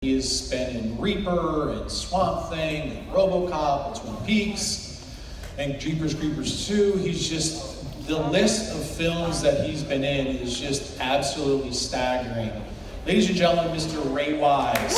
He's been in Reaper and Swamp Thing and RoboCop and Twin Peaks and Jeepers Creepers 2. He's just, the list of films that he's been in is just absolutely staggering. Ladies and gentlemen, Mr. Ray Wise.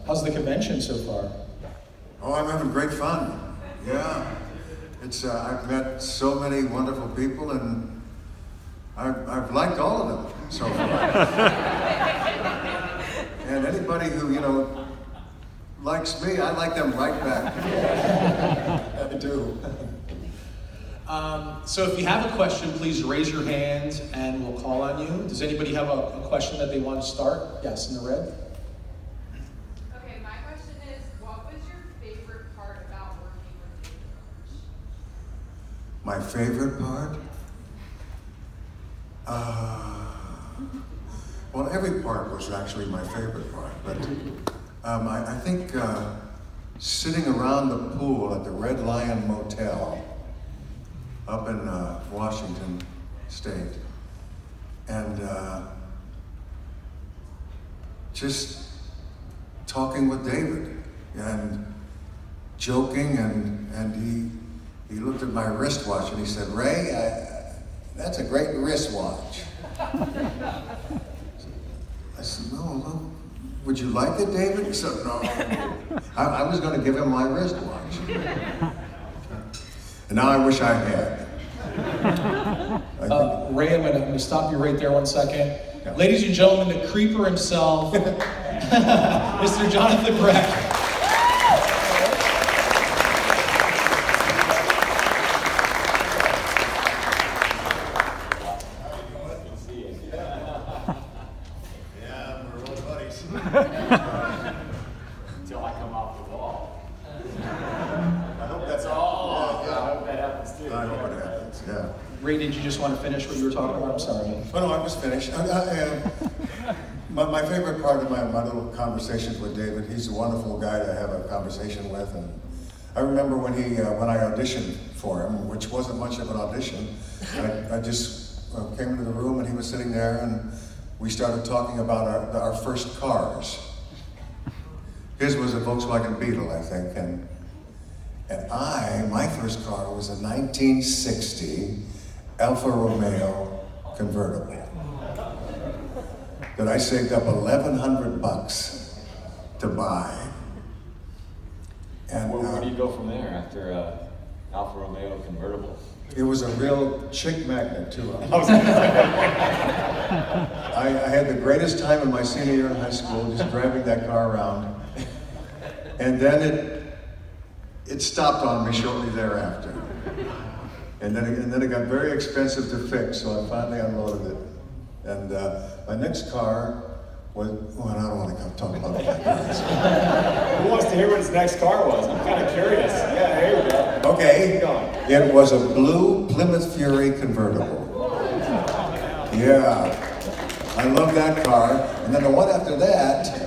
How's the convention so far? Oh, I'm having great fun. Yeah, it's I've met so many wonderful people, and I've liked all of them so far. And anybody who likes me, I like them right back. I do. So if you have a question, please raise your hand and we'll call on you. Does anybody have a question that they want to start? Yes, in the red. My favorite part? Well, every part was actually my favorite part, but I think sitting around the pool at the Red Lion Motel up in Washington State, and just talking with David and joking, and he looked at my wristwatch and he said, "Ray, that's a great wristwatch." I said, no, would you like it, David? He said, no. I was going to give him my wristwatch. And now I wish I had. Ray, I'm going to stop you right there 1 second. Yeah. Ladies and gentlemen, the creeper himself, Mr. Jonathan Breck. Until I come off the wall. I hope that's all. Yeah. I hope that happens too. I hope it happens, yeah. Ray, did you just want to finish what you were talking about? I'm sorry. Oh, no, I was finished. My favorite part of my little conversations with David, he's a wonderful guy to have a conversation with. And I remember when I auditioned for him, which wasn't much of an audition, I just came into the room and he was sitting there, and we started talking about our first cars. His was a Volkswagen Beetle, I think, and my first car was a 1960 Alfa Romeo convertible that I saved up $1,100 to buy. And where do you go from there after Alfa Romeo convertible? It was a real chick magnet too. I had the greatest time in my senior year in high school, just driving that car around. And then it stopped on me shortly thereafter. And then it got very expensive to fix, so I finally unloaded it. And my next car was, well, I don't want to talk about that. Who wants to hear what his next car was? I'm kind of curious. Yeah, here we go. Okay, it was a blue Plymouth Fury convertible. Yeah, I love that car. And then the one after that.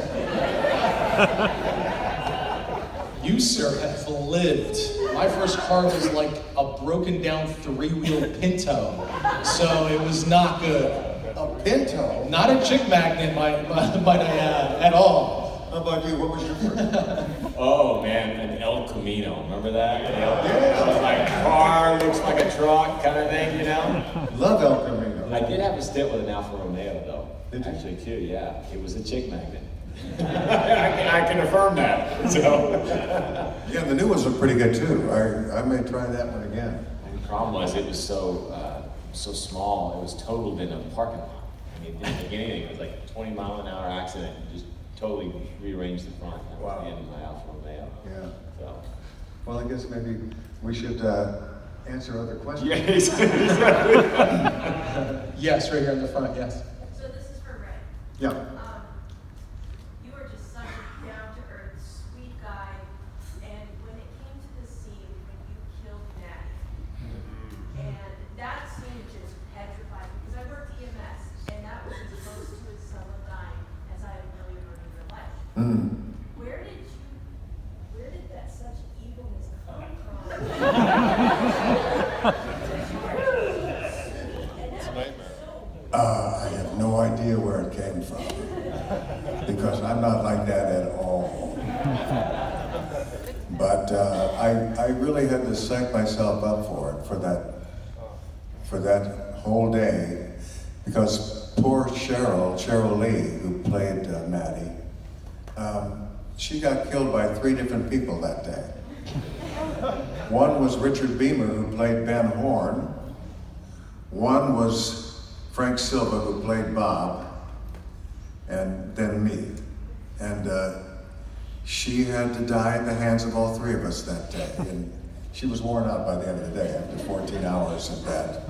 You, sir, have lived. My first car was like a broken down 3-wheel Pinto, so it was not good. A Pinto? Not a chick magnet, might I add, at all. How about you? What was your first? Oh man, an El Camino. Remember that? Yeah. It was like a car, looks like a truck kind of thing, Love El Camino. I did have a stint with an Alfa Romeo though. Did you? Actually too, yeah. It was a chick magnet. I can affirm that. So. Yeah, the new ones look pretty good too. I may try that one again. The problem was it was so small. It was totaled in a parking lot. I mean, it didn't make anything. It was like a 20-mile-an-hour accident. It just totally rearranged the front. That was the end of my Alfa Romeo. Yeah. So. Well, I guess maybe we should answer other questions. Yeah, exactly. Yes, right here in the front, yes. So this is for Ray. Yeah. You are just such a down-to-earth, sweet guy, and when it came to the scene when you killed Maddie, Where did that such evilness come from? I have no idea where it came from, because I'm not like that at all. But I really had to psych myself up for it, for that whole day, because poor Sheryl Lee, who played Maddie, she got killed by 3 different people that day. One was Richard Beamer, who played Ben Horn. One was Frank Silva, who played Bob, and then me. And she had to die at the hands of all 3 of us that day. And she was worn out by the end of the day after 14 hours of that.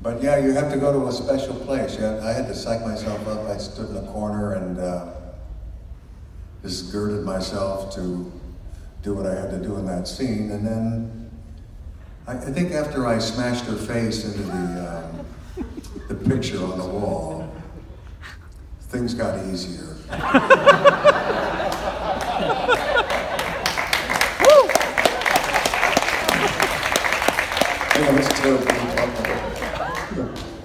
But yeah, you have to go to a special place. I had to psych myself up. I stood in a corner and just girded myself to do what I had to do in that scene. And then I think after I smashed her face into the picture on the wall, things got easier.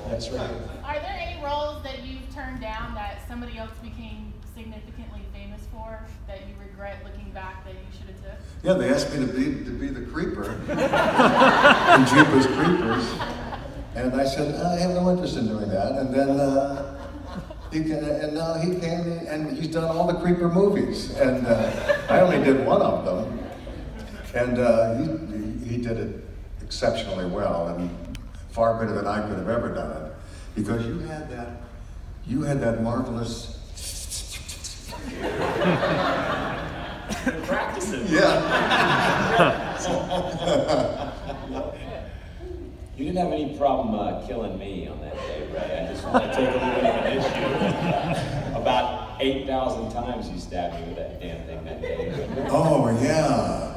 That's right. Are there any roles that you've turned down that somebody else became significantly famous for that you regret looking back that you should have took? Yeah, they asked me to be the creeper in Jeepers Creepers, and I said I have no interest in doing that. And then now he came in, and he's done all the creeper movies, and I only did one of them, and he did it exceptionally well, and far better than I could have ever done it, because you had that marvelous. Practicing. Yeah. You didn't have any problem killing me on that day, Ray. I just want to take a little bit of an issue. About 8,000 times you stabbed me with that damn thing that day. Oh, yeah.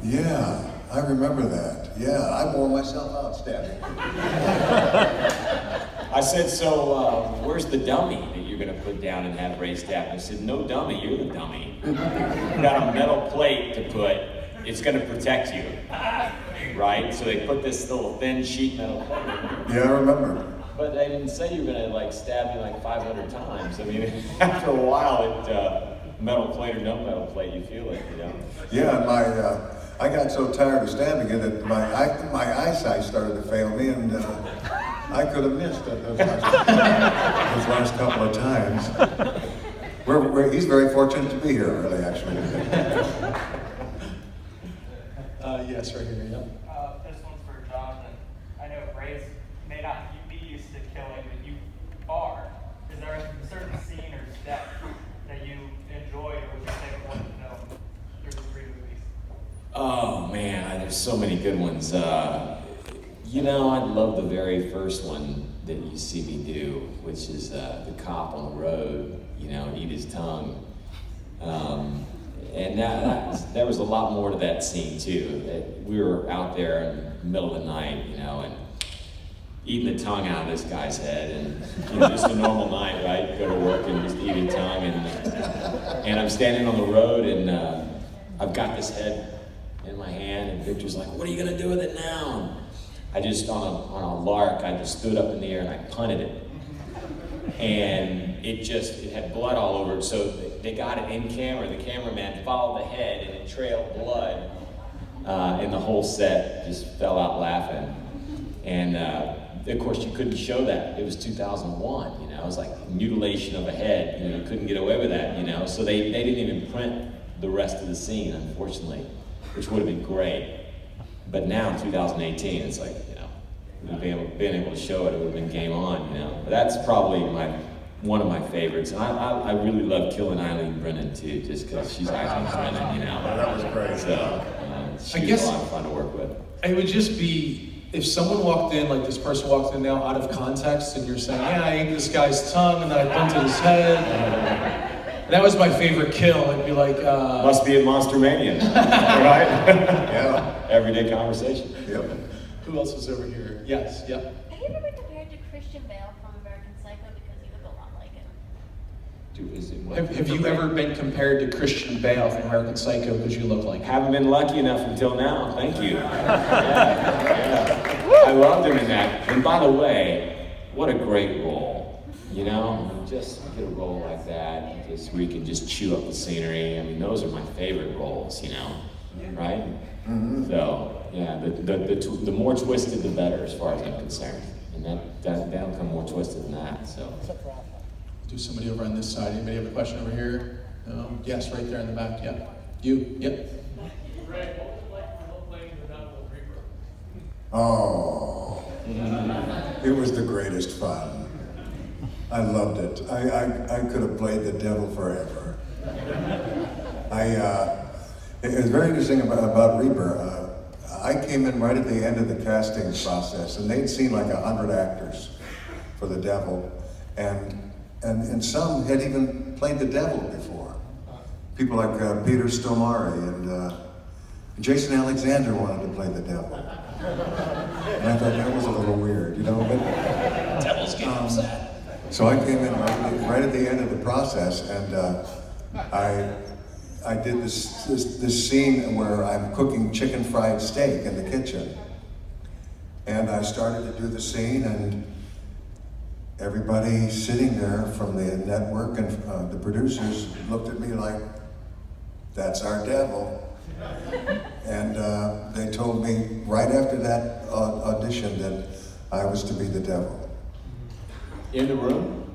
Yeah, I remember that. Yeah, I wore myself out stabbing. I said, so where's the dummy that you're going to put down and have Ray stab? I said, no dummy, you're the dummy. You got a metal plate to put, it's going to protect you. Right? So they put this little thin sheet metal plate. Yeah, I remember. But they didn't say you were going to like stab me like 500 times. I mean, after a while, metal plate or no metal plate, you feel it, you know? Yeah, I got so tired of stabbing it that my eyesight started to fail me, and I could have missed those last couple of times. He's very fortunate to be here, really, actually. Yes, right here, yeah. This one's for Jonathan. I know Ray may not be used to killing, but you are. Is there a certain scene or step that you enjoyed or was your favorite one to film through the 3 movies? Oh man, there's so many good ones. You know, I love the very first one that you see me do, which is the cop on the road, you know, eat his tongue. And there was a lot more to that scene too. We were out there in the middle of the night, you know, and eating the tongue out of this guy's head, and you know, just a normal night, right? Go to work and just eat a tongue, and I'm standing on the road, and I've got this head in my hand, and Victor's like, "What are you gonna do with it now?" And I just on a lark, I just stood up in the air and I punted it. And it had blood all over it, so they got it in camera. The cameraman followed the head and it trailed blood, and the whole set just fell out laughing. And of course you couldn't show that. It was 2001, you know, it was like mutilation of a head, you know, you couldn't get away with that, you know, so they didn't even print the rest of the scene, unfortunately, which would have been great. But now in 2018, it's like, you know, being able to show it, it would have been game on, you know. But that's probably one of my favorites. And I really love killing Eileen Brennan too, just because she's Eileen Brennan, you know. That was great. So she was a lot of fun to work with. It would just be, if someone walked in, like this person walked in now out of context, and you're saying, yeah, I ate this guy's tongue, and then I punted his head. And that was my favorite kill. It'd be like... Must be a Monster Mania, right? Yeah. Everyday conversation. Yep. Who else is over here? Yes, yep. Have you ever been compared to Christian Bale from American Psycho because you look a lot like him? Have you ever been compared to Christian Bale from American Psycho because you look like him? Haven't been lucky enough until now. Thank you. Yeah. I loved him in that. And by the way, what a great role. You know, just get a role like that, just where you can just chew up the scenery. I mean, those are my favorite roles. You know, right? Mm-hmm. So yeah, the more twisted, the better, as far as I'm concerned. And that don't come more twisted than that. So. Do somebody over on this side. Anybody have a question over here? No? Yes, right there in the back. Yeah. You? Yep. Breck, what was it like for playing the Devil Reaper? Oh, it was the greatest fun. I loved it. I could have played the devil forever. It was very interesting about Reaper. I came in right at the end of the casting process, and they'd seen like 100 actors for the devil, and some had even played the devil before. People like Peter Stormare and Jason Alexander wanted to play the devil. And I thought that was a little weird, you know. But, Devil's getting upset. so I came in right at the end of the process, and I did this scene where I'm cooking chicken fried steak in the kitchen. And I started to do the scene, and everybody sitting there from the network and the producers looked at me like, that's our devil. And they told me right after that audition that I was to be the devil. In the room?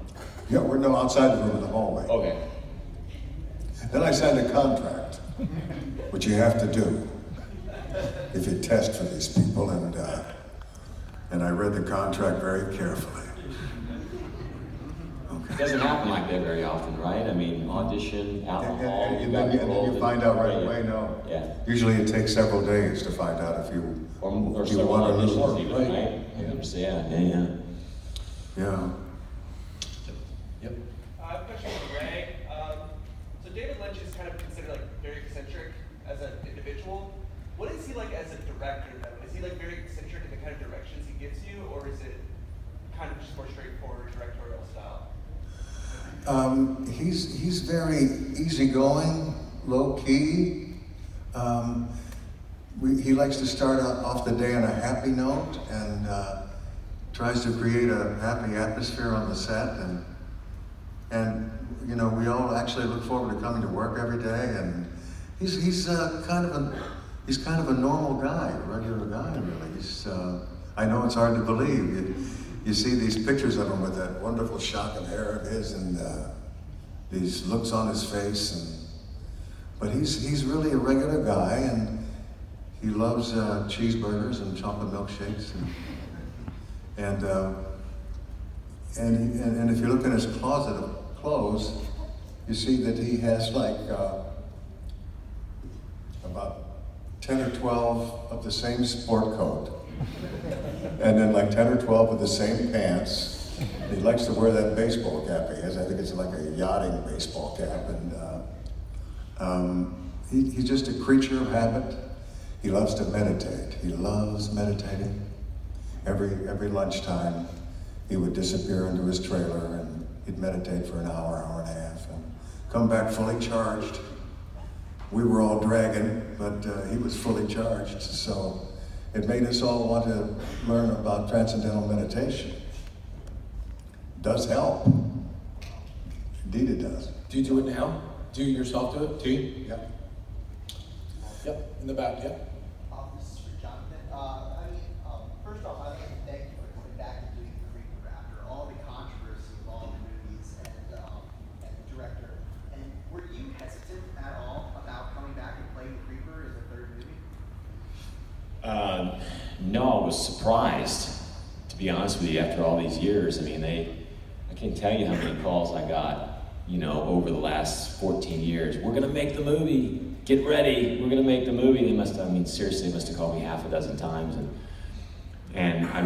Yeah, we're no outside the room in the hallway. Okay. Then I signed a contract, which you have to do if you test for these people, and I read the contract very carefully. It doesn't happen like that very often, right? I mean, audition, out in the hall, And then you find out right away, no. Yeah. Usually it takes several days to find out if you Or if you several want a little auditions more, even, right? right? Yeah. Yeah. Yep. I have a question for Ray. So David Lynch is kind of considered like very eccentric as an individual. What is he like as a director though? Is he like very eccentric in the kind of directions he gives you, or is it kind of just more straightforward directorial style? He's very easygoing, low key. He likes to start off the day on a happy note and tries to create a happy atmosphere on the set. And you know, we all actually look forward to coming to work every day. And he's kind of a normal guy, a regular guy, really. I know it's hard to believe. You see these pictures of him with that wonderful shock of hair of his and these looks on his face, but he's really a regular guy, and he loves cheeseburgers and chocolate milkshakes, and if you look in his closet of clothes, you see that he has like about 10 or 12 of the same sport coat. And then like 10 or 12 of the same pants. He likes to wear that baseball cap he has. I think it's like a yachting baseball cap. And he's just a creature of habit. He loves to meditate. He loves meditating. Every lunchtime, he would disappear into his trailer and he'd meditate for an hour, hour and a half, and come back fully charged. We were all dragging, but he was fully charged. So it made us all want to learn about transcendental meditation. It does help. Indeed it does. Do you do it now? Do you yourself do it? Do you? Yep. Yep. In the back. Yep. This is for Jonathan. First off, I'd like to thank you for coming back and doing the Creeper after all the controversy of all the movies and the director. And were you hesitant at all about coming back and playing the Creeper as a third movie? No, I was surprised, to be honest with you, after all these years. I mean, I can't tell you how many calls I got, you know, over the last 14 years. We're gonna make the movie, get ready, we're gonna make the movie. Seriously, they must have called me half a dozen times. And I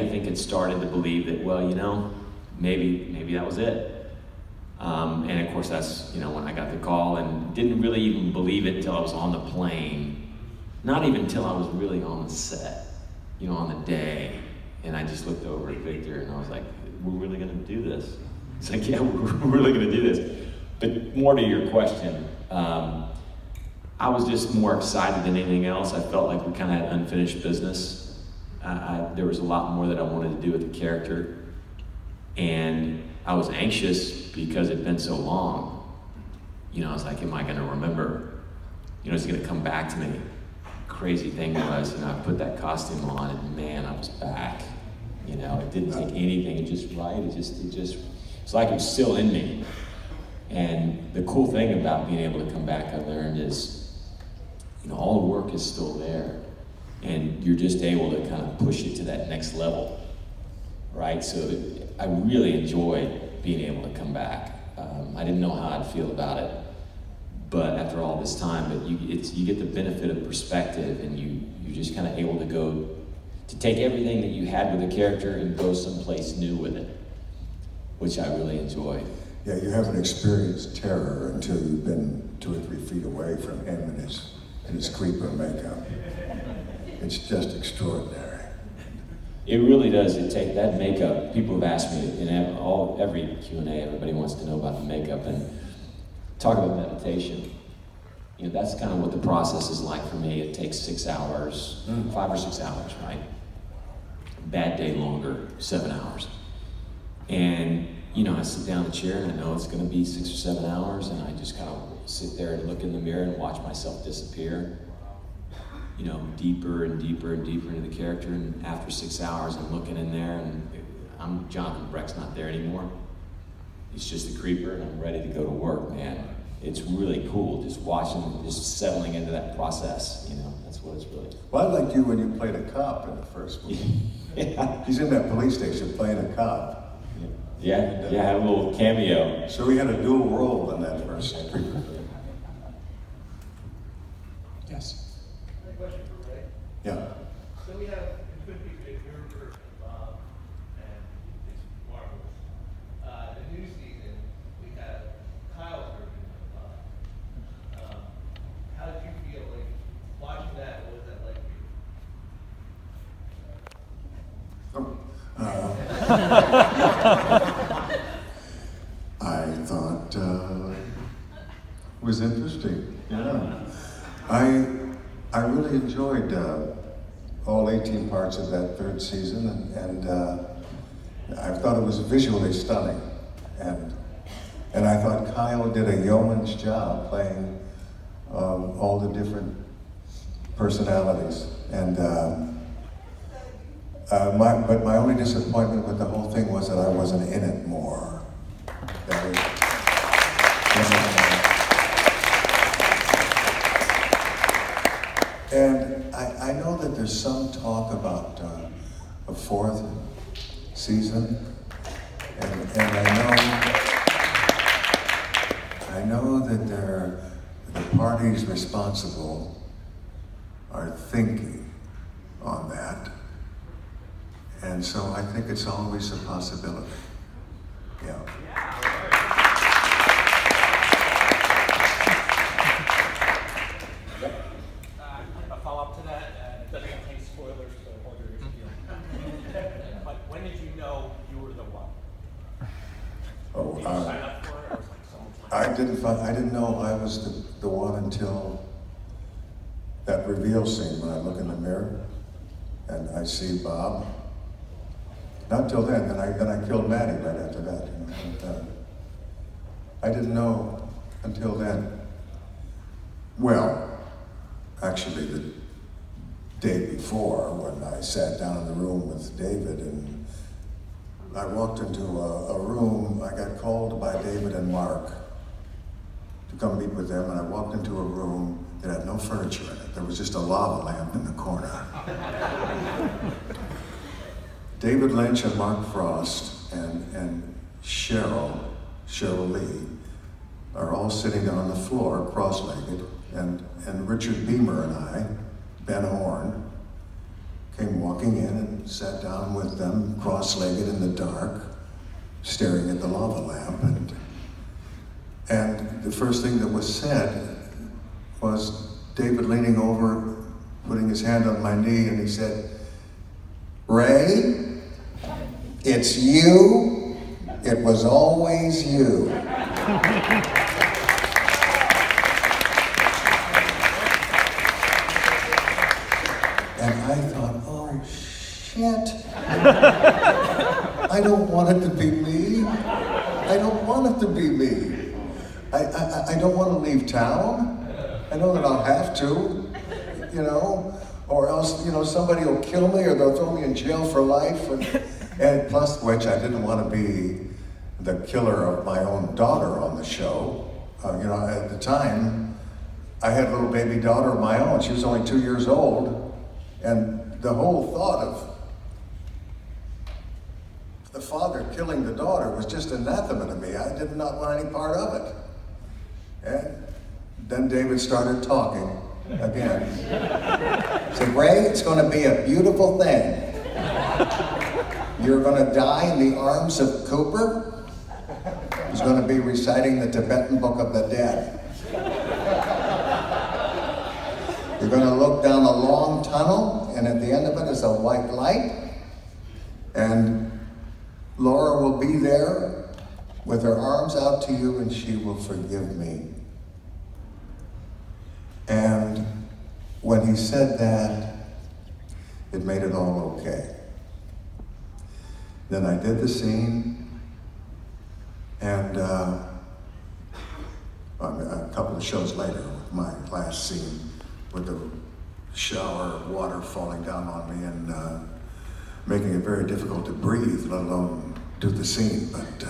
think it started to believe that, well, you know, maybe that was it. And of course that's, you know, when I got the call, and didn't really even believe it until I was on the plane. Not even until I was really on the set, you know, on the day. And I just looked over at Victor and I was like, we're really gonna do this? It's like, yeah, we're really gonna do this. But more to your question, I was just more excited than anything else. I felt like we kind of had unfinished business. There was a lot more that I wanted to do with the character. And I was anxious because it'd been so long. You know, I was like, am I gonna remember? You know, is it gonna come back to me? Crazy thing was, you know, I put that costume on and man, I was back. You know, it didn't take anything, it just, it's like it was still in me. And the cool thing about being able to come back, I learned is, you know, all the work is still there. And you're just able to kind of push it to that next level, right? So I really enjoyed being able to come back. I didn't know how I'd feel about it, but after all this time, you get the benefit of perspective, and you're just kind of able to go, to take everything that you had with the character and go someplace new with it, which I really enjoyed. Yeah, you haven't experienced terror until you've been 2 or 3 feet away from him and his creeper makeup. It's just extraordinary. It really does. It take that makeup. People have asked me in every Q&A. Everybody wants to know about the makeup and talk about meditation. You know, that's kind of what the process is like for me. It takes 6 hours, 5 or 6 hours, right? Bad day longer, 7 hours. And you know, I sit down in the chair and I know it's going to be 6 or 7 hours, and I just kind of sit there and look in the mirror and watch myself disappear. You know, deeper and deeper and deeper into the character, and after 6 hours I'm looking in there and Jonathan Breck's not there anymore. He's just the creeper and I'm ready to go to work, man. It's really cool just watching, just settling into that process, you know, that's what it's really. Well, I liked you when you played a cop in the first movie. Yeah. He's in that police station playing a cop. Yeah, I had a little cameo. So he had a dual role in that first creeper. Yes. Question for Ray. Yeah. So we have two people in your version of Bob, and it's marvelous. The new season, we have Kyle's version of Bob. How did you feel like watching that? What was that like for you? I thought it was interesting. Yeah. I really enjoyed all 18 parts of that third season, and I thought it was visually stunning. And I thought Kyle did a yeoman's job playing all the different personalities. And but my only disappointment with the whole thing was that I wasn't in it more. And I know that there's some talk about a 4th season, and I know that the parties responsible are thinking on that, and so I think it's always a possibility. Yeah. A follow-up to that, it doesn't contain spoilers, so hold your ears peeled. But when did you know you were the one? Oh, Did you sign up for it, or was it like someone? I didn't know I was the one until that reveal scene when I look in the mirror and I see Bob. Not till then. Then I killed Maddie right after that. You know? And, I didn't know until then. Well, actually, the day before, when I sat down in the room with David, and I walked into a room. I got called by David and Mark to come meet with them, and I walked into a room that had no furniture in it. There was just a lava lamp in the corner. David Lynch and Mark Frost and Sheryl Lee are all sitting on the floor, cross-legged, and Richard Beamer and I, Ben Horn, came walking in and sat down with them, cross-legged in the dark, staring at the lava lamp. And the first thing that was said was David leaning over, putting his hand on my knee, and he said, "Ray, it's you?" it was always you. And I thought, oh shit. I don't want it to be me. I don't want it to be me. I don't want to leave town. I know that I'll have to, you know, or else, you know, somebody will kill me or they'll throw me in jail for life. And plus which, I didn't want to be the killer of my own daughter on the show. You know, at the time, I had a little baby daughter of my own. She was only 2 years old. And the whole thought of the father killing the daughter was just anathema to me. I did not want any part of it. And then David started talking again. He said, Ray, it's going to be a beautiful thing. You're going to die in the arms of Cooper, who's going to be reciting the Tibetan Book of the Dead. You're going to look down a long tunnel, and at the end of it is a white light, and Laura will be there with her arms out to you, and she will forgive me. And when he said that, it made it all okay. Then I did the scene, and a couple of shows later, my last scene, with the shower of water falling down on me and making it very difficult to breathe, let alone do the scene. But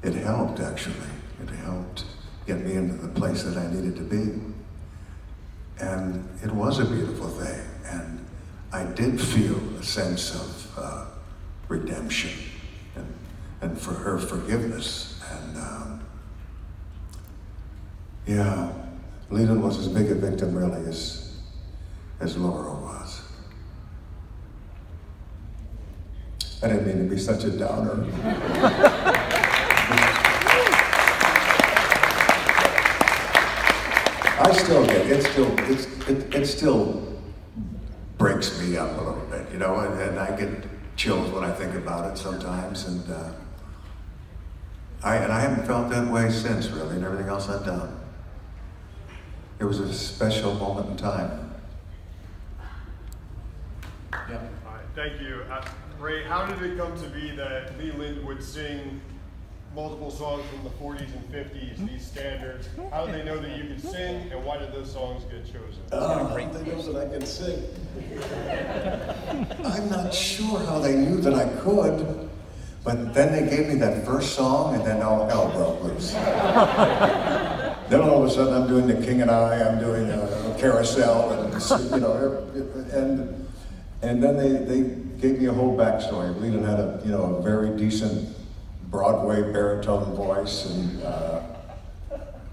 it helped, actually. It helped get me into the place that I needed to be. And it was a beautiful thing. And I did feel a sense of redemption and for her forgiveness. And yeah. Lita was as big a victim, really, as Laura was. I didn't mean to be such a downer. I still get it still breaks me up a little bit, you know, and I get chills when I think about it sometimes, and I haven't felt that way since, really, and everything else I've done. It was a special moment in time. Yeah. All right, thank you. Ray, how did it come to be that Leland would sing multiple songs from the 40s and 50s, these standards? How did they know that you could sing, and why did those songs get chosen? They know that I can sing. I'm not sure how they knew that I could, but then they gave me that first song, and then all hell broke loose. Then all of a sudden I'm doing The King and I'm doing a carousel, and you know, and then they gave me a whole backstory. Leland had a very decent Broadway baritone voice, and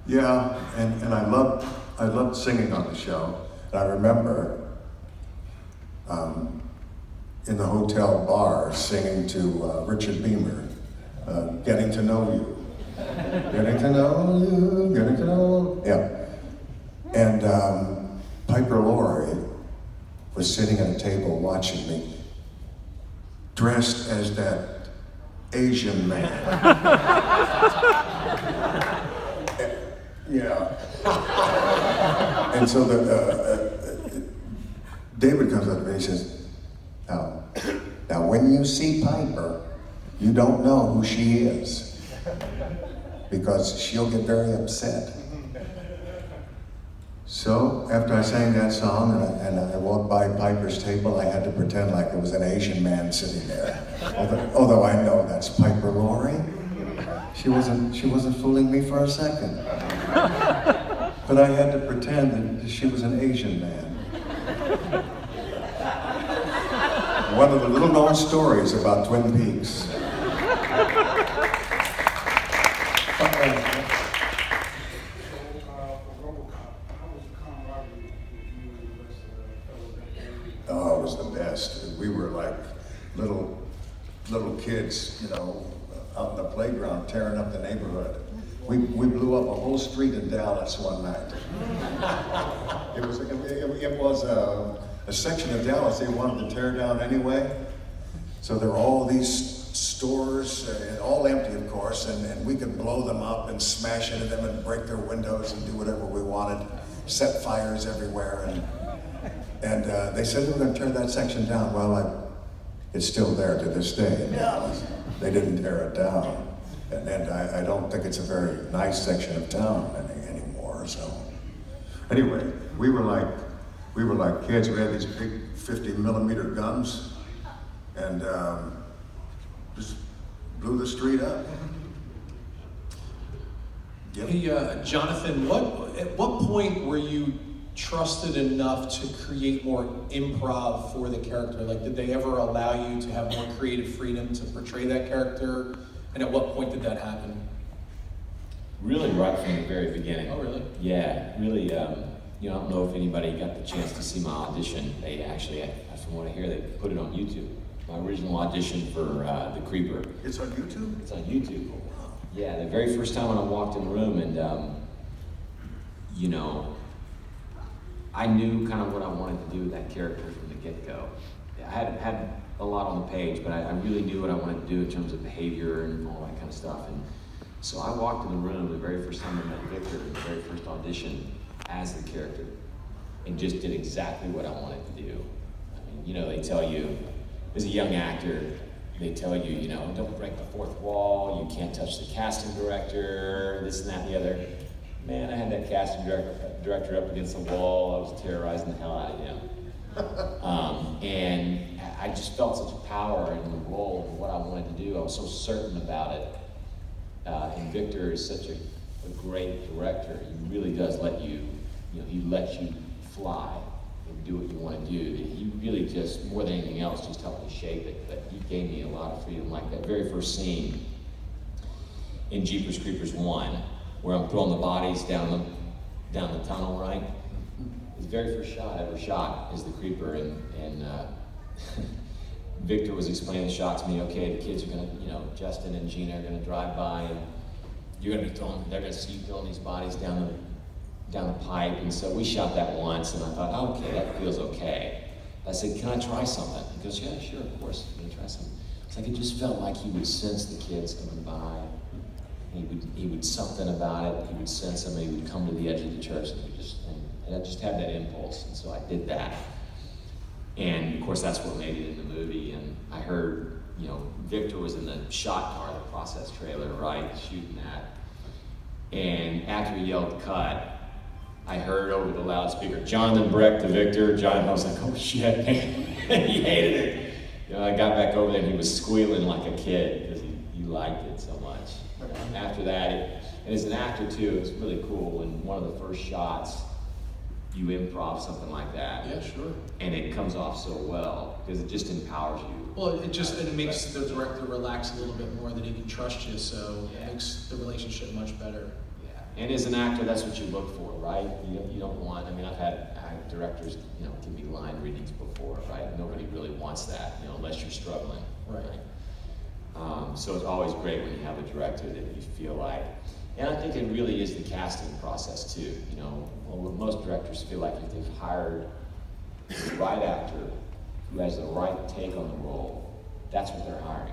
yeah, and I loved singing on the show. And I remember in the hotel bar singing to Richard Beamer, Getting to Know You. Getting to know you, getting to know, yeah. And Piper Laurie was sitting at a table watching me, dressed as that Asian man. Yeah. And so David comes up to me and he says, now when you see Piper, you don't know who she is, because she'll get very upset. So after I sang that song and I walked by Piper's table, I had to pretend like there was an Asian man sitting there. Although I know that's Piper Laurie. She wasn't fooling me for a second. But I had to pretend that she was an Asian man. One of the little known stories about Twin Peaks. Oh, it was the best. We were like little kids, you know, out in the playground tearing up the neighborhood. We blew up a whole street in Dallas one night. It was a section of Dallas they wanted to tear down anyway. So there were all these stores, all empty of course, and we could blow them up and smash into them and break their windows and do whatever we wanted, set fires everywhere, and they said they were going to tear that section down. Well, it's still there to this day. They didn't tear it down, and I don't think it's a very nice section of town anymore. So anyway, we were like kids. We had these big 50mm guns, and just blew the street up. Yep. Hey, Jonathan, at what point were you trusted enough to create more improv for the character? Like, did they ever allow you to have more creative freedom to portray that character? And at what point did that happen? Really right from the very beginning. Oh, really? Yeah, really, I don't know if anybody got the chance to see my audition. They actually, from what I hear, they put it on YouTube. My original audition for The Creeper. It's on YouTube? It's on YouTube. Yeah, the very first time when I walked in the room, and I knew kind of what I wanted to do with that character from the get-go. I had a lot on the page, but I really knew what I wanted to do in terms of behavior and all that kind of stuff. And so I walked in the room the very first time I met Victor, the very first audition as the character, and just did exactly what I wanted to do. I mean, they tell you, as a young actor, they tell you, don't break the fourth wall, you can't touch the casting director, this and that and the other. Man, I had that casting director up against the wall. I was terrorizing the hell out of him. And I just felt such a power in the role of what I wanted to do. I was so certain about it. And Victor is such a great director. He really does let you, he lets you fly and do what you want to do. He really just, more than anything else, just helped me shape it. But he gave me a lot of freedom. Like that very first scene in Jeepers Creepers 1, where I'm throwing the bodies down the tunnel, right? The very first shot I ever shot is the creeper, and Victor was explaining the shot to me. Okay, the kids are gonna, Justin and Gina are gonna drive by, and they're gonna see you throwing these bodies down the pipe. And so we shot that once, and I thought, oh, okay, that feels okay. I said, can I try something? He goes, yeah, sure, of course, I'm gonna try something. It's like it just felt like he would sense the kids coming by. He would something about it. He would sense them. He would come to the edge of the church, and I just had that impulse, and so I did that. And of course, that's what made it in the movie. And I heard, Victor was in the shot car, the process trailer, right, shooting that. And after he yelled cut, I heard over the loudspeaker, Jonathan Breck to Victor. I was like, oh shit, man. He hated it. I got back over there, and he was squealing like a kid because he liked it so much. After that, and as an actor too, it's really cool when one of the first shots, you improv something like that. Yeah, sure. And it comes off so well, because it just empowers you. Well, it makes the director relax a little bit more, that he can trust you, so it makes the relationship much better. Yeah, and as an actor, that's what you look for, right? You don't want, I've had directors, give me line readings before, right? Nobody really wants that, unless you're struggling. Right. So it's always great when you have a director that you feel like, and I think it really is the casting process too. Most directors feel like if they've hired the right actor who has the right take on the role, that's what they're hiring.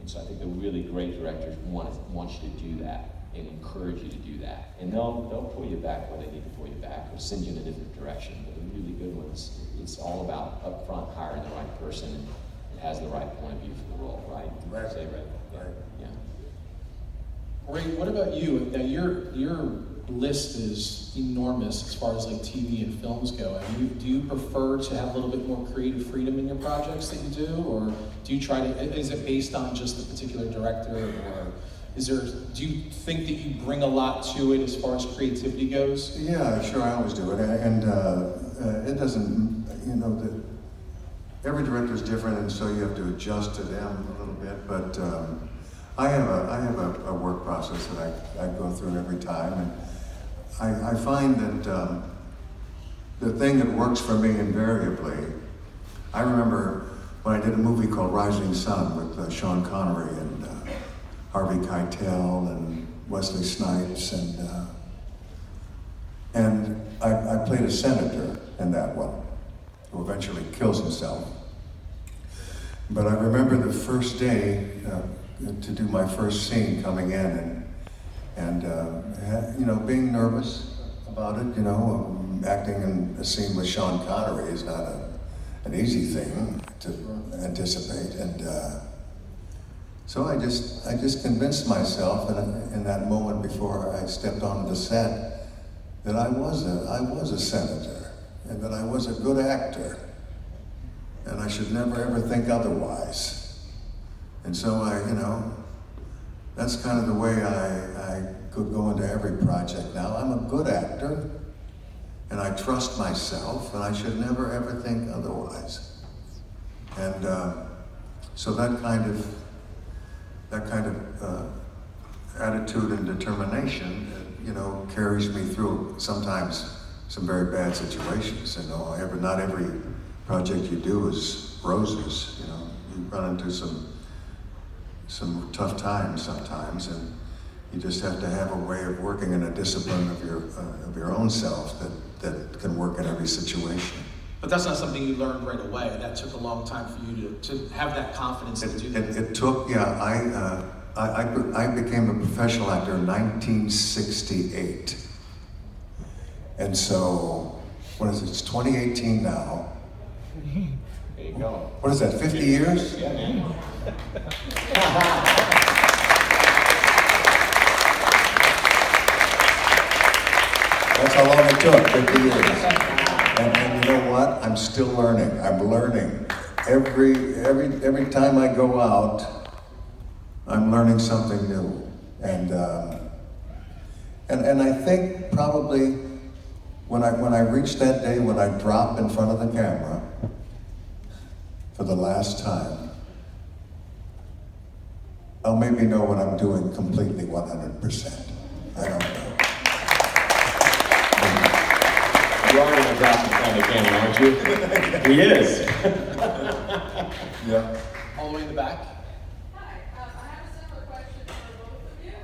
And so I think the really great directors want you to do that and encourage you to do that. And they'll pull you back where they need to pull you back or send you in a different direction. But the really good ones, it's all about upfront hiring the right person and has the right point of view for the role, right? Right. Say right. Yeah. Ray, what about you? Now your list is enormous as far as like TV and films go. Do you prefer to have a little bit more creative freedom in your projects that you do, or do you try to? Is it based on just the particular director, or do you think that you bring a lot to it as far as creativity goes? Yeah, sure, I always do it, and it doesn't, every director is different, and so you have to adjust to them a little bit. But I have a work process that I go through every time, and I find that the thing that works for me invariably. I remember when I did a movie called Rising Sun with Sean Connery and Harvey Keitel and Wesley Snipes, and I played a senator in that one, who eventually kills himself. But I remember the first day to do my first scene coming in, and you know, being nervous about it. You know, acting in a scene with Sean Connery is not an easy thing to anticipate, and so I just convinced myself in that moment before I stepped onto the set that I was a senator, and that I was a good actor, and I should never ever think otherwise. And so you know, that's kind of the way I could go into every project now. I'm a good actor, and I trust myself, and I should never ever think otherwise. And so that kind of attitude and determination, you know, carries me through sometimes some very bad situations. You know, not every project you do is roses. You know, you run into some tough times sometimes, and you just have to have a way of working in a discipline of your own self that can work in every situation. But that's not something you learned right away. That took a long time for you to have that confidence to do that. It took, yeah. I became a professional actor in 1968, and so what is it? It's 2018 now. There you go. What is that? 50 years? Yeah, man. That's how long it took, 50 years. And you know what? I'm still learning. I'm learning. Every time I go out, I'm learning something new. And I think probably when I reach that day when I drop in front of the camera for the last time, I'll maybe know what I'm doing completely 100%. I don't know. You are going to drop in front of the camera, aren't you? He is. Yeah. All the way in the back. Hi, I have a similar question for both of you.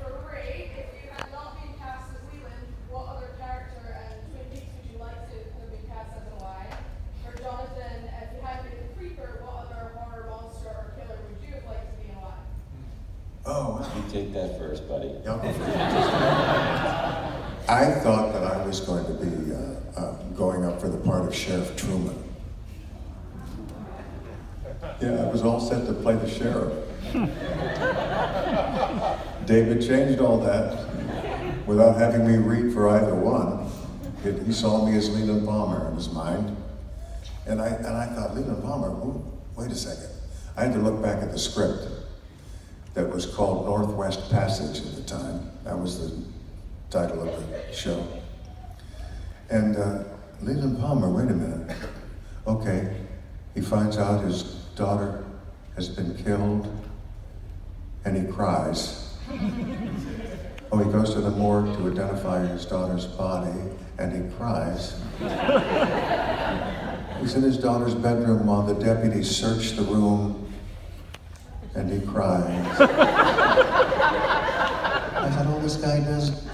For Ray, if you had not been cast as Leland, what other character and Twin Peaks would you like to have been cast as and why? For Jonathan, if you hadn't been the Creeper, what other horror monster or killer would you have liked to be alive? Oh, You take that first, buddy. yeah, go for it. I thought that I was going to be going up for the part of Sheriff Truman. Yeah, I was all set to play the sheriff. David changed all that without having me read for either one. He saw me as Leland Palmer in his mind. And I thought, Leland Palmer, wait a second. I had to look back at the script that was called Northwest Passage at the time. That was the title of the show. And Leland Palmer, wait a minute. Okay, he finds out his daughter has been killed, and he cries. Oh, he goes to the morgue to identify his daughter's body, and he cries. He's in his daughter's bedroom while the deputies search the room, and he cries. I thought, all this guy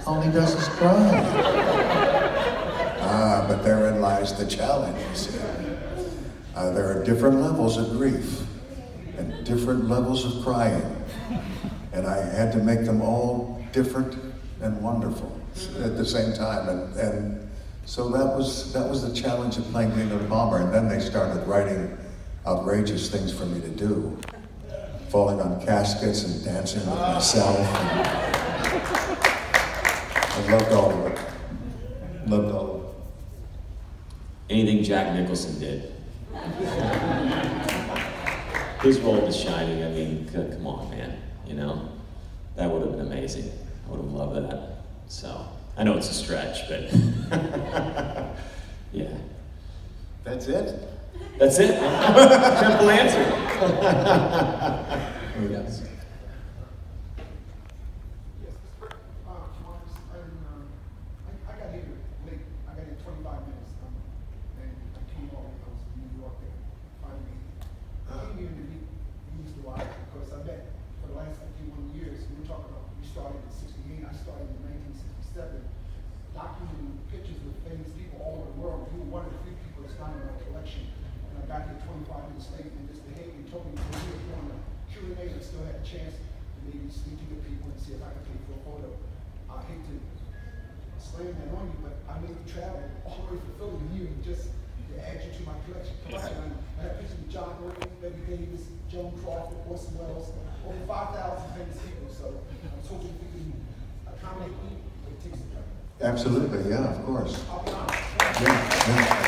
all he does is cry. But therein lies the challenge, you see. There are different levels of grief and different levels of crying. And I had to make them all different and wonderful at the same time. And so that was the challenge of playing Leland Palmer. And then they started writing outrageous things for me to do. Falling on caskets and dancing with myself. I loved all of it. Loved all of it. Anything Jack Nicholson did. His role was Shining. I mean, come on, man. You know, that would have been amazing. I would have loved that. So I know it's a stretch, but yeah. That's it? That's it. Simple answer. Yes. I got here late. I got here 25 minutes, and I came over. I was in New York and finally came here to meet Mr. Wyatt because I met for the last 51 years. We were talking about we started in '68. I started in 1967, documenting pictures with famous people all over the world. You were one of the few people that's not in my collection, and I got here 25 minutes late, and just the behavior told me when we were doing the Q&A, I still had a chance to maybe speak to the people and see if I could take for a photo. I hate to slam that on you, but I made the travel all the way from Philly to you just to add you to my collection. I have pictures of John Wayne, Betty Davis, Joan Crawford, Orson Welles, over 5,000 famous people. So I was hoping we can accommodate me, but it takes some time. Absolutely, yeah, of course. I'll be honest. Yeah.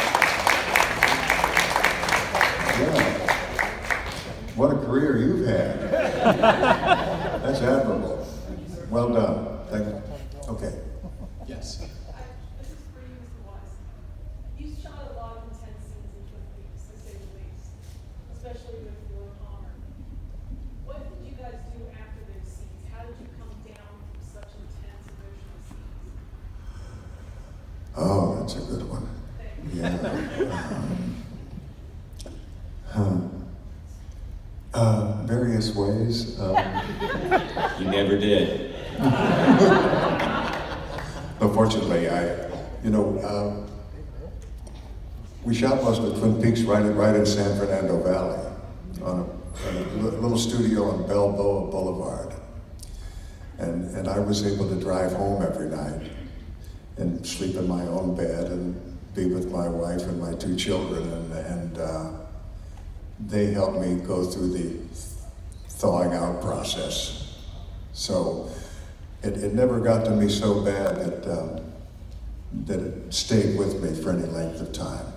What a career you've had. That's admirable. Well done. Thank you. Okay. Yes. This is for you, Mr. Wise. You shot a lot of intense scenes in Twin Peaks, to say the least, especially with Will Palmer. What did you guys do after those scenes? How did you come down from such intense emotional scenes? Oh, that's a good one. Yeah. Various ways. You never did. Unfortunately, we shot most of Twin Peaks right in San Fernando Valley, on a little studio on Balboa Boulevard. And I was able to drive home every night and sleep in my own bed and be with my wife and my 2 children, and they helped me go through the thawing out process. So it never got to me so bad that it stayed with me for any length of time.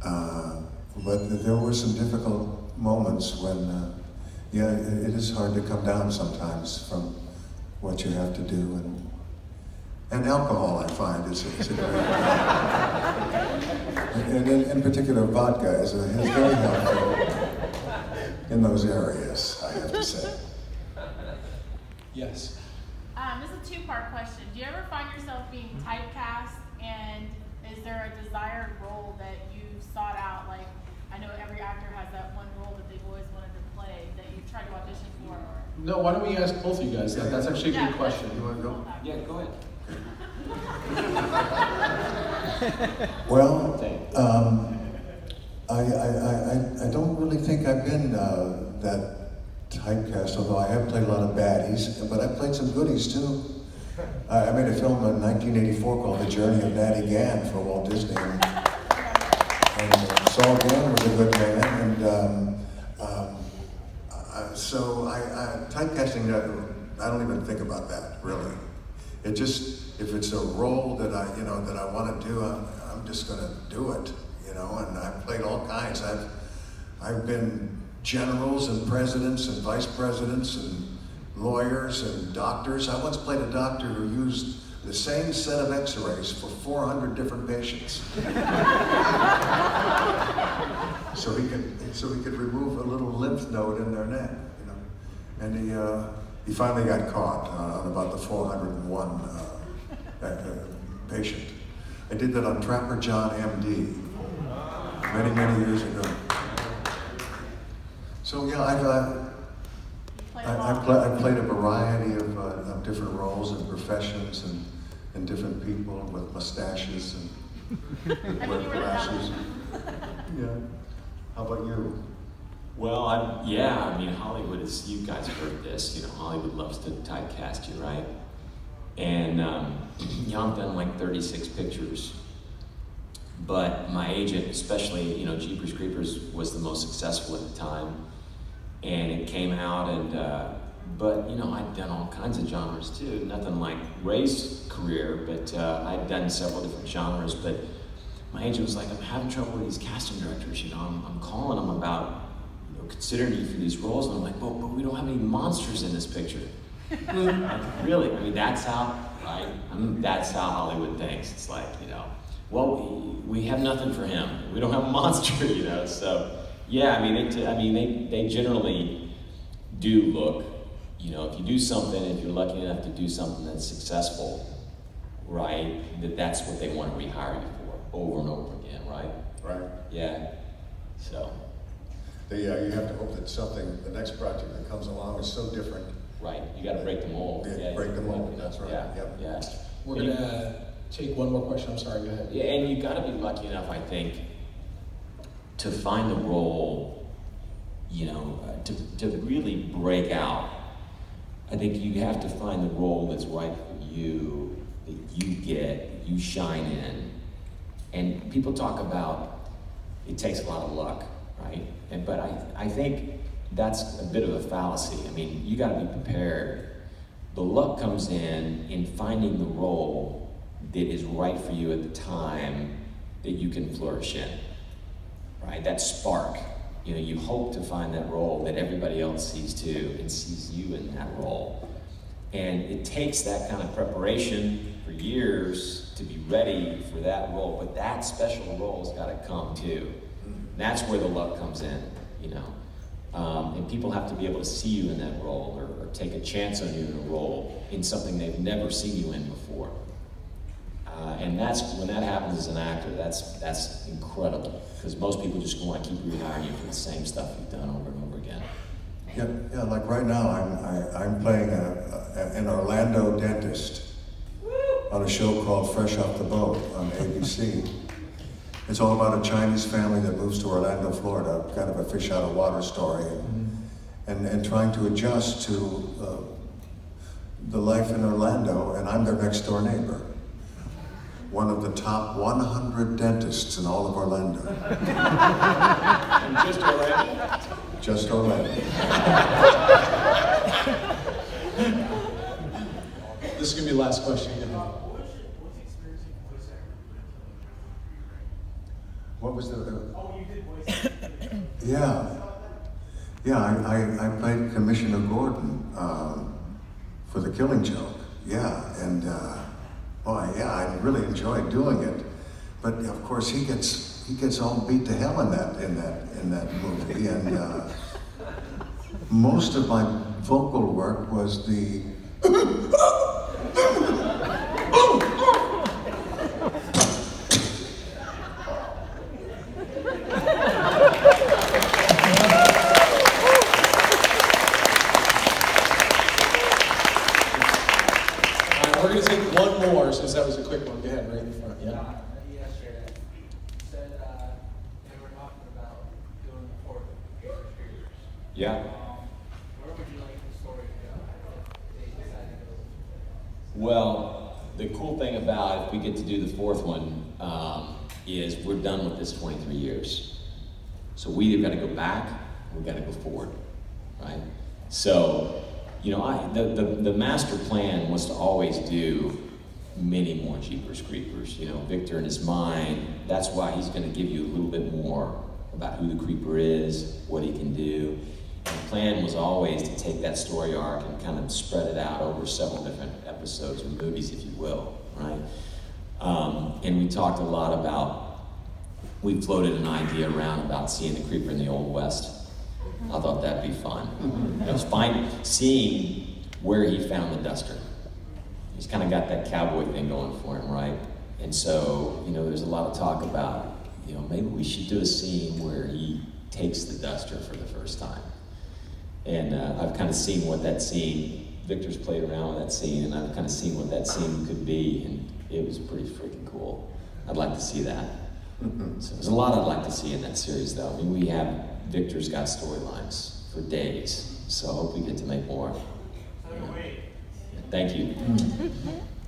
But there were some difficult moments when, it is hard to come down sometimes from what you have to do. And alcohol, I find, is a great and in particular, vodka is very helpful in those areas, I have to say. Yes. This is a 2-part question. Do you ever find yourself being typecast, and is there a desired role that you sought out? Like, I know every actor has that one role that they've always wanted to play that you've tried to audition for. No, why don't we ask both of you guys? That's actually a good question. You want to go? Yeah, go ahead. Well, I don't really think I've been that typecast, although I have played a lot of baddies, but I've played some goodies too. I made a film in 1984 called The Journey of Natty Gann for Walt Disney, and Saul Gann was a good man, and so typecasting, I don't even think about that, really. It just, if it's a role that I want to do, I'm just going to do it, and I've played all kinds. I've been generals and presidents and vice presidents and lawyers and doctors. I once played a doctor who used the same set of x-rays for 400 different patients. so he could remove a little lymph node in their neck, and he finally got caught on about the 401 patient. I did that on Trapper John M.D. many years ago. So yeah, I've played a variety of different roles and professions and different people with mustaches and wear glasses. Yeah. How about you? Well, I mean, Hollywood is, you guys have heard this, Hollywood loves to typecast you, right? And, I've done like 36 pictures, but my agent, especially, Jeepers Creepers was the most successful at the time, and it came out, and, but, I'd done all kinds of genres too, nothing like Ray's career, but I'd done several different genres, but my agent was like, I'm having trouble with these casting directors, I'm calling them about, considering you for these roles, and I'm like, but we don't have any monsters in this picture. Really? I mean, that's how, right? That's how Hollywood thinks. It's like, well, we have nothing for him. We don't have a monster, So, yeah, they generally do look, if you do something, if you're lucky enough to do something that's successful, right, that's what they want to rehire you for over and over again, right? Right. Yeah. So. You have to hope that the next project that comes along is so different. Right, you got to break the mold. Yeah, break the mold, that's right. Yeah, yep. Yeah. We're going to take one more question. I'm sorry, go ahead. Yeah, and you got to be lucky enough, I think, to find the role, to really break out, I think you have to find the role that's right for you, that you get, that you shine in. And people talk about it takes a lot of luck, right? But I think that's a bit of a fallacy. I mean, you gotta be prepared. The luck comes in finding the role that is right for you at the time that you can flourish in, right? That spark. You hope to find that role that everybody else sees too and sees you in that role. And it takes that kind of preparation for years to be ready for that role, but that special role's gotta come too. And that's where the luck comes in, and people have to be able to see you in that role or take a chance on you in a role in something they've never seen you in before. And that's when that happens as an actor, that's incredible, because most people just want to keep rehiring you for the same stuff you've done over and over again. Yeah, like right now, I'm playing an Orlando dentist on a show called Fresh Off the Boat on ABC. It's all about a Chinese family that moves to Orlando, Florida, kind of a fish out of water story, and trying to adjust to the life in Orlando, and I'm their next door neighbor. One of the top 100 dentists in all of Orlando. Just Orlando? Just Orlando. This is gonna be the last question. What was the? Oh, you did voice acting. Yeah, I played Commissioner Gordon for The Killing Joke. Yeah, and I really enjoyed doing it. But of course, he gets all beat to hell in that movie, and most of my vocal work was the. We're going to take one more, since that was a quick one. Go ahead, right in the front. Yeah. Yesterday, said they were talking about doing the fourth years. Yeah. Where would you like the story to go? They decided to go. Well, the cool thing about if we get to do the fourth one is we're done with this 23 years. So we either got to go back or we got to go forward, right? So, the master plan was to always do many more Jeepers Creepers. Victor in his mind, that's why he's going to give you a little bit more about who the Creeper is, what he can do. And the plan was always to take that story arc and kind of spread it out over several different episodes or movies, if you will, right? And we talked a lot about, we floated an idea around about seeing the Creeper in the Old West. I thought that'd be fun. It was fine seeing where he found the duster. He's kind of got that cowboy thing going for him, right? And so, there's a lot of talk about, maybe we should do a scene where he takes the duster for the first time. And I've kind of seen what that scene, Victor's played around with that scene, and I've kind of seen what that scene could be, and it was pretty freaking cool. I'd like to see that. So there's a lot I'd like to see in that series, though. I mean, Victor's got storylines for days, so I hope we get to make more. Thank you.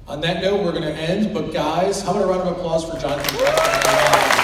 On that note, we're going to end, but guys, how about a round of applause for Jonathan Breck?